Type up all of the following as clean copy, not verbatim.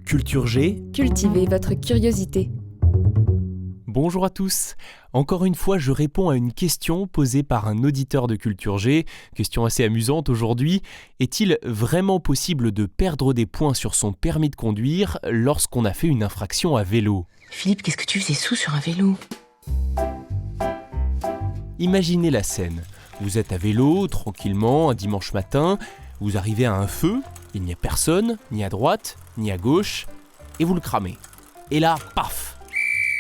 Culture G, Cultivez votre curiosité. bonjour à tous. Encore une fois, je réponds à une question posée par un auditeur de Culture G, question assez amusante aujourd'hui. Est-il vraiment possible de perdre des points sur son permis de conduire lorsqu'on a fait une infraction à vélo ? Philippe, qu'est-ce que tu faisais sous sur un vélo ? Imaginez la scène. Vous êtes à vélo, tranquillement, un dimanche matin, vous arrivez à un feu, il n'y a personne, ni à droite, ni à gauche, et vous le cramez. Et là, paf !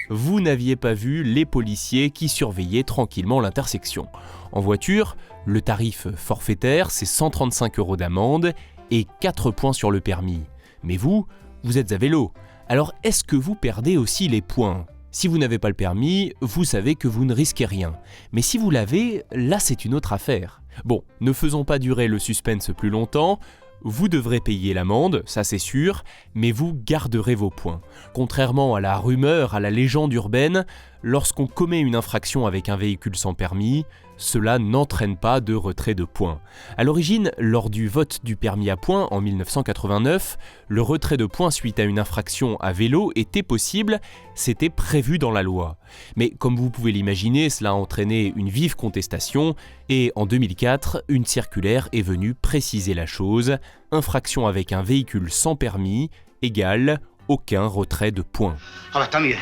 Vous n'aviez pas vu les policiers qui surveillaient tranquillement l'intersection. En voiture, le tarif forfaitaire, c'est 135 € d'amende et 4 points sur le permis. Mais vous êtes à vélo. Alors est-ce que vous perdez aussi les points ? Si vous n'avez pas le permis, vous savez que vous ne risquez rien. Mais si vous l'avez, là c'est une autre affaire. Bon, ne faisons pas durer le suspense plus longtemps. Vous devrez payer l'amende, ça c'est sûr, mais vous garderez vos points. Contrairement à la rumeur, à la légende urbaine, lorsqu'on commet une infraction avec un véhicule sans permis, cela n'entraîne pas de retrait de points. À l'origine, lors du vote du permis à points en 1989, le retrait de points suite à une infraction à vélo était possible, c'était prévu dans la loi. Mais comme vous pouvez l'imaginer, cela a entraîné une vive contestation et en 2004, une circulaire est venue préciser la chose. Infraction avec un véhicule sans permis égale aucun retrait de points. Ah bah tant mieux.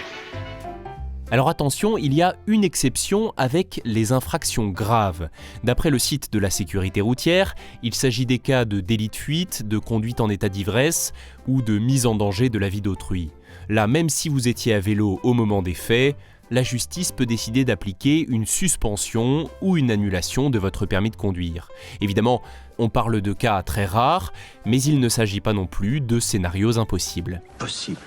Alors attention, il y a une exception avec les infractions graves. D'après le site de la sécurité routière, il s'agit des cas de délit de fuite, de conduite en état d'ivresse ou de mise en danger de la vie d'autrui. Là, même si vous étiez à vélo au moment des faits, la justice peut décider d'appliquer une suspension ou une annulation de votre permis de conduire. Évidemment, on parle de cas très rares, mais il ne s'agit pas non plus de scénarios impossibles. Possible.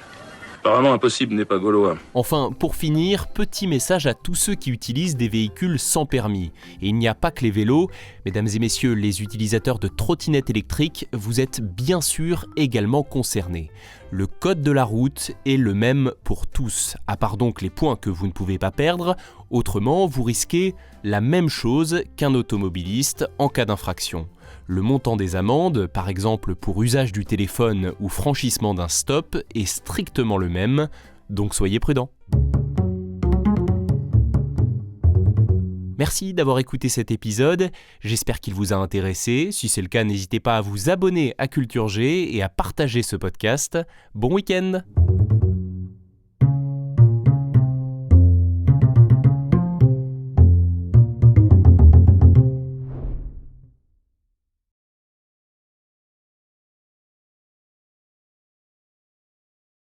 Apparemment impossible n'est pas gaulois. Enfin, pour finir, petit message à tous ceux qui utilisent des véhicules sans permis. Et il n'y a pas que les vélos, mesdames et messieurs, les utilisateurs de trottinettes électriques, vous êtes bien sûr également concernés. Le code de la route est le même pour tous, à part donc les points que vous ne pouvez pas perdre, autrement vous risquez la même chose qu'un automobiliste en cas d'infraction. Le montant des amendes, par exemple pour usage du téléphone ou franchissement d'un stop, est strictement le même, donc soyez prudents. Merci d'avoir écouté cet épisode, j'espère qu'il vous a intéressé. Si c'est le cas, n'hésitez pas à vous abonner à Culture G et à partager ce podcast. Bon week-end!